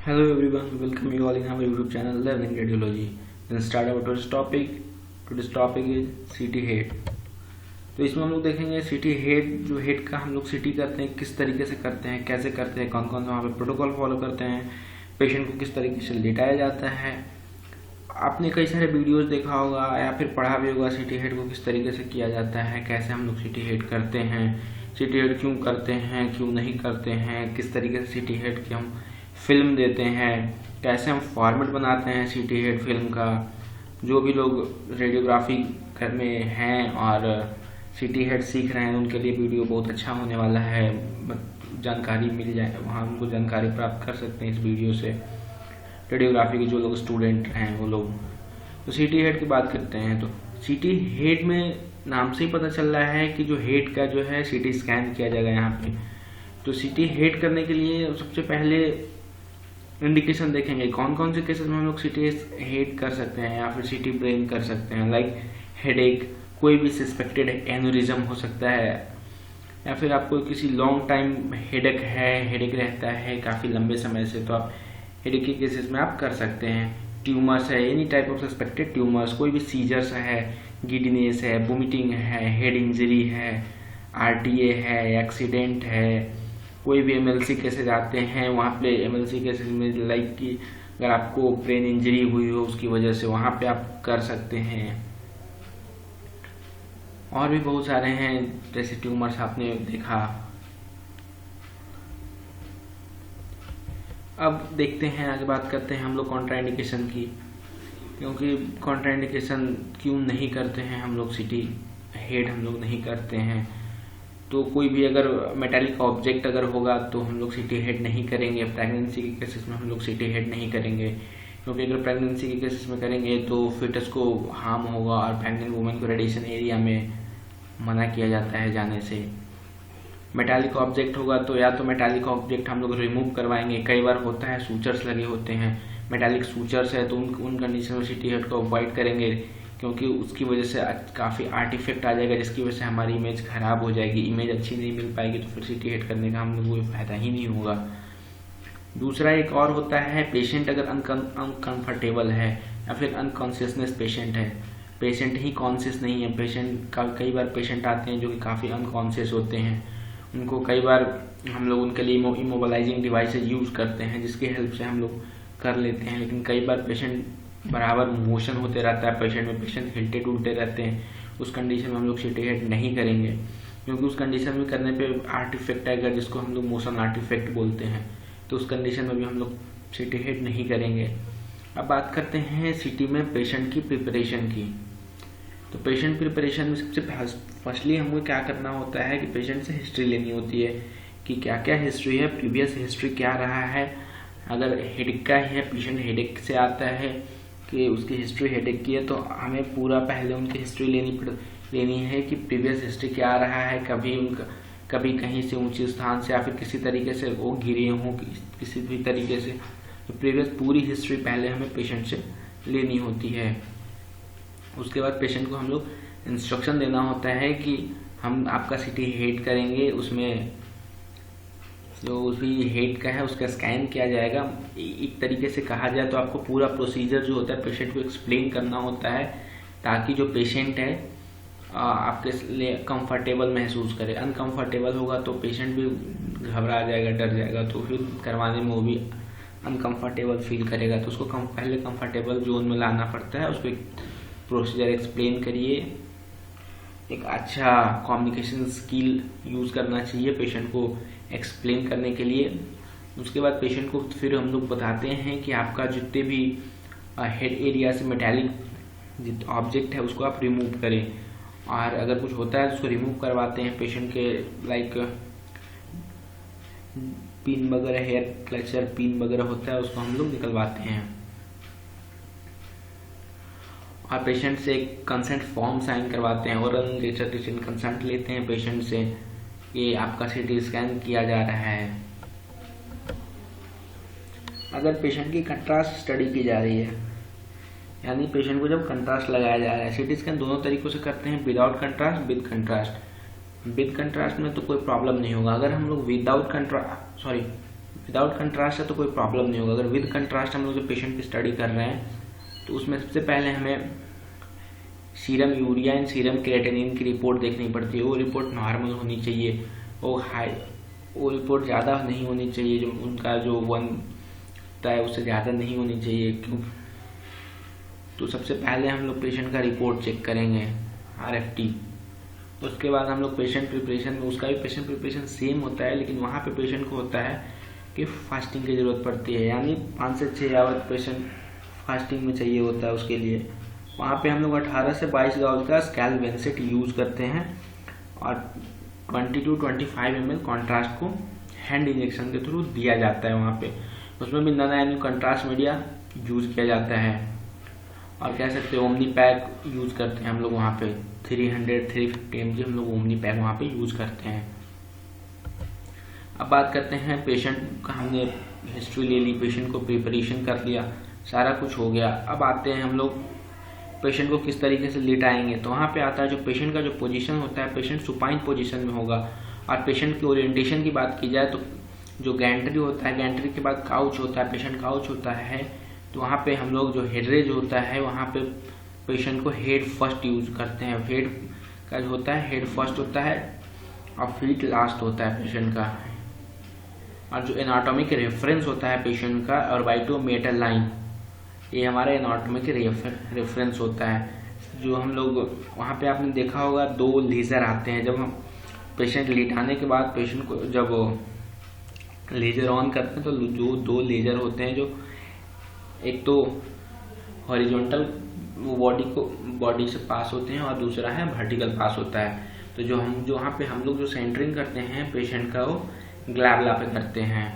Hello everyone, welcome you all in our YouTube channel Learning Radiology. Then start our today's topic. Today's topic is CT head. तो इसमें हम लोग देखेंगे CT head, जो head का हम लोग CT करते हैं किस तरीके से करते हैं, कैसे करते हैं, कौन कौन से वहाँ पे प्रोटोकॉल फॉलो करते हैं, पेशेंट को किस तरीके से लेटाया जाता है। आपने कई सारे वीडियोस देखा होगा या फिर पढ़ा भी होगा CT हेड को किस तरीके से किया जाता है, कैसे हम लोग CT हेड करते हैं, CT हेड क्यों करते हैं, क्यों नहीं करते हैं, किस तरीके से CT हेड की हम फिल्म देते हैं, कैसे हम फॉर्मेट बनाते हैं CT हेड फिल्म का। जो भी लोग रेडियोग्राफी में हैं और CT हेड सीख रहे हैं उनके लिए वीडियो बहुत अच्छा होने वाला है। जानकारी मिल जाए, वहाँ उनको जानकारी प्राप्त कर सकते हैं इस वीडियो से। रेडियोग्राफी के जो लोग स्टूडेंट हैं वो लोग। तो CT हेड की बात करते हैं तो CT हेड में नाम से ही पता चल रहा है कि जो हेड का जो है CT स्कैन किया जाएगा यहाँ पे। तो CT हेड करने के लिए सबसे पहले इंडिकेशन देखेंगे कौन कौन से केसेस में हम लोग CT हेड कर सकते हैं या फिर CT ब्रेन कर सकते हैं। लाइक हेडेक, कोई भी सस्पेक्टेड एन्यूरिज्म हो सकता है, या फिर आपको किसी लॉन्ग टाइम हेडेक रहता है काफ़ी लंबे समय से, तो आप हेडेक के केसेस में आप कर सकते हैं। ट्यूमर्स है, any type of suspected tumours, कोई भी सीजर्स है, गिडनेस है, वोमिटिंग है, हेड इंजरी है, RTA है, एक्सीडेंट है, कोई भी MLC केसेज आते हैं वहाँ पे MLC केसेज में लाइक कि अगर आपको ब्रेन इंजरी हुई हो उसकी वजह से वहाँ पे आप कर सकते हैं। और भी बहुत सारे हैं जैसे ट्यूमर्स आपने देखा। अब देखते हैं, आगे बात करते हैं हम लोग कॉन्ट्राइंडिकेशन की, क्योंकि कॉन्ट्राइंडिकेशन क्यों नहीं करते हैं हम लोग CT हेड हम लोग नहीं करते हैं। तो कोई भी अगर मेटालिक ऑब्जेक्ट अगर होगा तो हम लोग CT हेड नहीं करेंगे। प्रेगनेंसी के केसेस में हम लोग CT हेड नहीं करेंगे, क्योंकि अगर प्रेगनेंसी के केसेस में करेंगे तो फिटस को हार्म होगा और प्रेग्नेंट वुमेन को रेडिएशन एरिया में मना किया जाता है जाने से। मेटालिक ऑब्जेक्ट होगा तो या तो मेटालिक ऑब्जेक्ट हम लोग रिमूव करवाएंगे। कई बार होता है सूचर्स लगे होते हैं, मेटालिक सूचर्स है, तो उन कंडीशन में CT हेड को अवॉइड करेंगे, क्योंकि उसकी वजह से काफ़ी आर्टिफैक्ट आ जाएगा जिसकी वजह से हमारी इमेज खराब हो जाएगी, इमेज अच्छी नहीं मिल पाएगी, तो फिर CT हेड करने का हम लोग कोई फायदा ही नहीं होगा। दूसरा एक और होता है, पेशेंट अगर अनकंफर्टेबल है या फिर अनकॉन्शियसनेस पेशेंट है, पेशेंट ही कॉन्शियस नहीं है। पेशेंट का कई बार पेशेंट आते हैं जो कि काफ़ी अनकॉन्शियस होते हैं, उनको कई बार हम लोग उनके लिए इमोबलाइजिंग डिवाइसेज यूज़ करते हैं जिसकी हेल्प से हम लोग कर लेते हैं। लेकिन कई बार पेशेंट बराबर मोशन होते रहता है पेशेंट में, पेशेंट हिलते डुलते रहते हैं, उस कंडीशन में हम लोग CT हेड नहीं करेंगे, क्योंकि उस कंडीशन में करने पे आर्टिफैक्ट आएगा जिसको हम लोग मोशन आर्टिफैक्ट बोलते हैं। तो उस कंडीशन में भी हम लोग CT हेड नहीं करेंगे। अब बात करते हैं CT में पेशेंट की प्रिपरेशन की। तो पेशेंट प्रिपरेशन में सबसे फर्स्टली हमको क्या करना होता है कि पेशेंट से हिस्ट्री लेनी होती है कि क्या क्या हिस्ट्री है, प्रीवियस हिस्ट्री क्या रहा है। अगर हेडेक का है, पेशेंट हेडेक से आता है कि उसकी हिस्ट्री हेडेक की है, तो हमें पूरा पहले उनकी हिस्ट्री लेनी है कि प्रीवियस हिस्ट्री क्या रहा है, कभी कहीं से ऊंचे स्थान से या फिर किसी तरीके से वो गिरे हों किसी भी तरीके से। तो प्रीवियस पूरी हिस्ट्री पहले हमें पेशेंट से लेनी होती है। उसके बाद पेशेंट को हम लोग इंस्ट्रक्शन देना होता है कि हम आपका CT हेड करेंगे, उसमें जो भी हेड का है उसका स्कैन किया जाएगा। एक तरीके से कहा जाए तो आपको पूरा प्रोसीजर जो होता है पेशेंट को एक्सप्लेन करना होता है, ताकि जो पेशेंट है आपके लिए कंफर्टेबल महसूस करे। अनकंफर्टेबल होगा तो पेशेंट भी घबरा जाएगा, डर जाएगा, तो फिर करवाने में वो भी अनकंफर्टेबल फील करेगा। तो उसको पहले कंफर्टेबल जोन में लाना पड़ता है, उसको प्रोसीजर एक्सप्लेन करिए। एक अच्छा कम्युनिकेशन स्किल यूज़ करना चाहिए पेशेंट को एक्सप्लेन करने के लिए। उसके बाद पेशेंट को फिर हम लोग बताते हैं कि आपका जितने भी हेड एरिया से मेटालिक ऑब्जेक्ट है उसको आप रिमूव करें, और अगर कुछ होता है तो उसको रिमूव करवाते हैं पेशेंट के। लाइक पिन वगैरह, हेयर क्लचर पिन वगैरह होता है उसको हम लोग निकलवाते हैं, और पेशेंट से एक कंसेंट फॉर्म साइन करवाते हैं, ओरल रिटन कंसेंट लेते हैं पेशेंट से कि आपका CT स्कैन किया जा रहा है। अगर पेशेंट की कंट्रास्ट स्टडी की जा रही है, यानी पेशेंट को जब कंट्रास्ट लगाया जा रहा है, CT स्कैन दोनों तरीकों से करते हैं, without contrast, with contrast. With contrast में तो कोई प्रॉब्लम नहीं होगा। अगर हम लोग विदाउट कंट्रास्ट है तो कोई प्रॉब्लम नहीं होगा। अगर विद कंट्रास्ट हम लोग जो पेशेंट की स्टडी कर रहे हैं तो उसमें सबसे पहले हमें serum urea and serum creatinine की रिपोर्ट देखनी पड़ती है। वो रिपोर्ट नॉर्मल होनी चाहिए, वो रिपोर्ट ज़्यादा नहीं होनी चाहिए, जो उनका जो 1 होता है उससे ज़्यादा नहीं होनी चाहिए। क्यों? तो सबसे पहले हम लोग पेशेंट का रिपोर्ट चेक करेंगे RFT। उसके बाद हम लोग पेशेंट प्रिपरेशन में, उसका भी पेशेंट प्रिपरेशन सेम होता है, लेकिन वहाँ पे पेशेंट को होता है कि फास्टिंग की ज़रूरत पड़ती है, यानी 5 से 6 आवर पेशेंट फास्टिंग में चाहिए होता है। उसके लिए वहाँ पे हम लोग 18 से 22 गाउल का स्कैलवेंसेट यूज़ करते हैं और 20 to 25 ml कॉन्ट्रास्ट को हैंड इंजेक्शन के थ्रू दिया जाता है वहाँ पे। उसमें भी non ionic contrast media use किया जाता है और कह सकते हैं ओमनी पैक यूज़ करते हैं हम लोग वहाँ पे 300-350 mg हम लोग ओमनी पैक वहाँ पे यूज़ करते हैं। अब बात करते हैं पेशेंट का, हमने हिस्ट्री ले ली, पेशेंट को प्रिपरेशन कर लिया, सारा कुछ हो गया। अब आते हैं हम लोग पेशेंट को किस तरीके से लिटाएंगे। तो वहाँ पे आता है जो पेशेंट का जो पोजीशन होता है, पेशेंट सुपाइन पोजीशन में होगा। और पेशेंट की ओरिएंटेशन की बात की जाए तो जो गैंट्री होता है, गैंट्री के बाद काउच होता है, पेशेंट काउच होता है, तो वहाँ पे हम लोग जो हेडरेज होता है वहाँ पे पेशेंट को हेड फर्स्ट यूज करते हैं। हेड का जो होता है, हेड फर्स्ट होता है और फीट लास्ट होता है पेशेंट का। और जो एनाटॉमिक रेफरेंस होता है पेशेंट का ऑर्बिटो मेटल लाइन, ये हमारा एनाटॉमिक रेफरेंस होता है। जो हम लोग वहाँ पे आपने देखा होगा 2 लेज़र आते हैं। जब हम पेशेंट लिटाने के बाद पेशेंट को जब लेज़र ऑन करते हैं तो जो 2 लेज़र होते हैं, जो एक तो हॉरिजॉन्टल बॉडी से पास होते हैं और दूसरा है वर्टिकल पास होता है। तो जो वहाँ पे हम लोग जो सेंटरिंग करते हैं पेशेंट का, वो ग्लैबला पे करते हैं।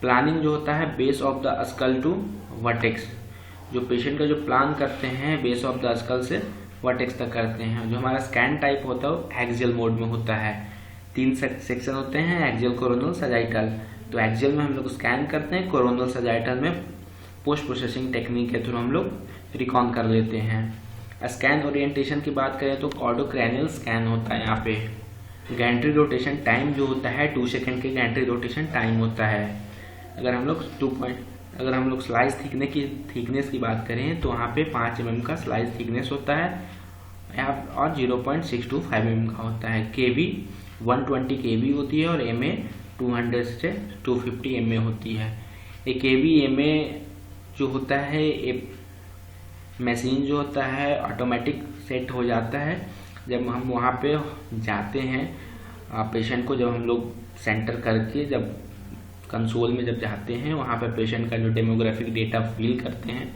प्लानिंग जो होता है base of the skull to vertex, जो पेशेंट का जो प्लान करते हैं बेस ऑफ द स्कल से वर्टेक्स तक करते हैं। जो हमारा स्कैन टाइप होता है वो एक्सियल मोड में होता है। 3 सेक्शन होते हैं, एक्सियल, कोरोनल, सजाइटल। तो एक्सियल में हम लोग स्कैन करते हैं, कोरोनल सजाइटल में पोस्ट प्रोसेसिंग टेक्निक के थ्रू हम लोग रिकॉन कर लेते हैं। स्कैन ओरिएंटेशन की बात करें तो कॉर्डोक्रैनियल स्कैन होता है। यहाँ पे गैंट्री रोटेशन टाइम जो होता है 2 सेकेंड के गैंट्री रोटेशन टाइम होता है। अगर हम लोग स्लाइस थिकनेस की बात करें तो वहाँ पे 5 mm का स्लाइस थिकनेस होता है और 0.625 mm का होता है। केवी 120 kV होती है और MA 200 से 250 MA होती है। ये केवी MA जो होता है, ये मशीन जो होता है ऑटोमेटिक सेट हो जाता है जब हम वहाँ पे जाते हैं। पेशेंट को जब हम लोग सेंटर करके जब कंसोल में जब जाते हैं, वहाँ पे पेशेंट का जो डेमोग्राफिक डेटा फिल करते हैं,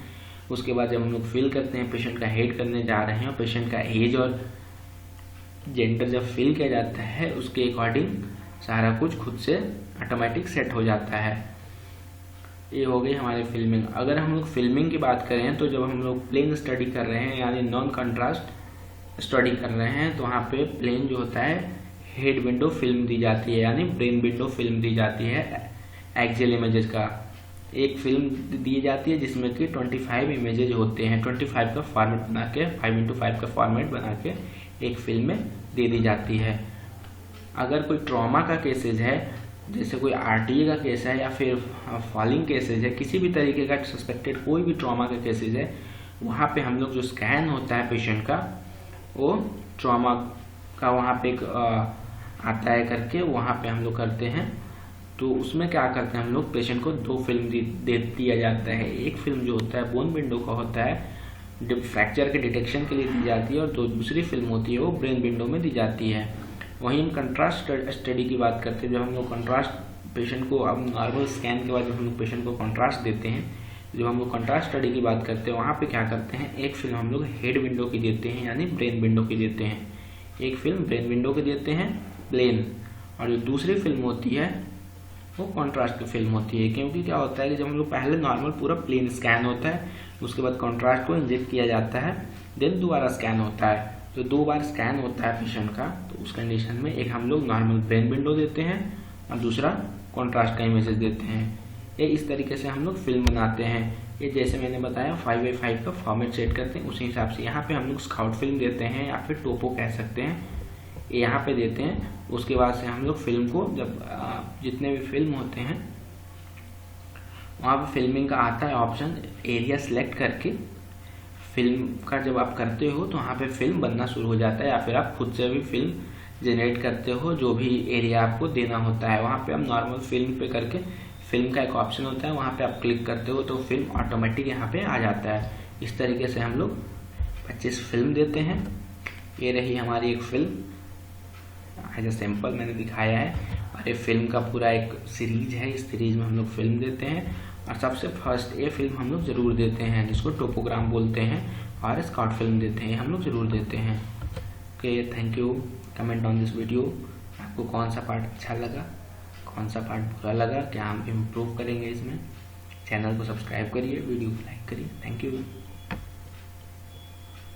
उसके बाद जब हम लोग फिल करते हैं पेशेंट का हेड करने जा रहे हैं और पेशेंट का एज और जेंडर जब फिल किया जाता है उसके अकॉर्डिंग सारा कुछ खुद से ऑटोमेटिक सेट हो जाता है। ये हो गई हमारी फिल्मिंग। अगर हम लोग फिल्मिंग की बात करें तो जब हम लोग प्लेन स्टडी कर रहे हैं यानी नॉन कंट्रास्ट स्टडी कर रहे हैं तो वहाँ पे प्लेन जो होता है हेड विंडो फिल्म दी जाती है, यानी ब्रेन विंडो फिल्म दी जाती है। एक्सियल इमेजेस का एक फिल्म दी जाती है जिसमें कि 25 इमेजेज होते हैं। 25 का फॉर्मेट बना के 5x5 का फॉर्मेट बना के एक फिल्म में दे दी जाती है। अगर कोई ट्रॉमा का केसेज है, जैसे कोई RTA का केस है या फिर फॉलिंग केसेज है, किसी भी तरीके का सस्पेक्टेड कोई भी ट्रॉमा का केसेज है, वहाँ पे हम लोग जो स्कैन होता है पेशेंट का, वो ट्रॉमा का वहाँ पे एक आता है करके वहाँ पे हम लोग करते हैं। तो उसमें क्या करते हैं हम लोग, पेशेंट को 2 फिल्म दिया जाता है। एक फिल्म जो होता है बोन विंडो का होता है, फ्रैक्चर के डिटेक्शन के लिए दी जाती है, और दूसरी फिल्म होती है वो ब्रेन विंडो में दी जाती है। वहीं हम कंट्रास्ट स्टडी की बात करते हैं। जब हम लोग कंट्रास्ट पेशेंट को, अब नॉर्मल स्कैन के बाद जब हम लोग पेशेंट को कंट्रास्ट देते हैं, जब हम लोग कंट्रास्ट स्टडी की बात करते हैं वहाँ पे क्या करते हैं, एक फिल्म हम लोग हेड विंडो की देते हैं यानी ब्रेन विंडो की देते हैं, एक फिल्म ब्रेन विंडो की देते हैं प्लेन, और जो दूसरी फिल्म होती है वो कॉन्ट्रास्ट की फिल्म होती है। क्योंकि क्या होता है कि जब हम लोग पहले नॉर्मल पूरा प्लेन स्कैन होता है, उसके बाद कॉन्ट्रास्ट को इंजेक्ट किया जाता है, देन दोबारा स्कैन होता है। तो 2 बार स्कैन होता है पेशेंट का, तो उस कंडीशन में एक हम लोग नॉर्मल ब्रेन विंडो देते हैं और दूसरा कॉन्ट्रास्ट का इमेजेस देते हैं। ये इस तरीके से हम लोग फिल्म बनाते हैं। ये जैसे मैंने बताया 5x5 का फॉर्मेट सेट करते हैं, उसी हिसाब से यहाँ पे हम लोग स्काउट फिल्म देते हैं या फिर टोपो कह सकते हैं। यहाँ पे देते हैं। उसके बाद से हम लोग फिल्म को जब जितने भी फिल्म होते हैं वहाँ पे फिल्मिंग का आता है ऑप्शन, एरिया सेलेक्ट करके फिल्म का जब आप करते हो तो वहाँ पे फिल्म बनना शुरू हो जाता है, या फिर आप खुद से भी फिल्म जनरेट करते हो। जो भी एरिया आपको देना होता है वहाँ पे आप नॉर्मल फिल्म पे करके फिल्म का एक ऑप्शन होता है, वहाँ पे आप क्लिक करते हो तो फिल्म ऑटोमेटिक यहाँ पे आ जाता है। इस तरीके से हम लोग 25 फिल्म देते हैं। ये रही हमारी एक फिल्म, एज ए सैंपल मैंने दिखाया है। और ये फिल्म का पूरा एक सीरीज है, इस सीरीज में हम लोग फिल्म देते हैं। और सबसे फर्स्ट ये फिल्म हम लोग ज़रूर देते हैं जिसको टोपोग्राम बोलते हैं, और स्कॉट फिल्म देते हैं, हम लोग ज़रूर देते हैं। Okay, thank you. Comment on this video, आपको कौन सा पार्ट अच्छा लगा, कौन सा पार्ट बुरा लगा, क्या हम इम्प्रूव करेंगे इसमें। चैनल को सब्सक्राइब करिए, वीडियो को लाइक करिए। Thank you.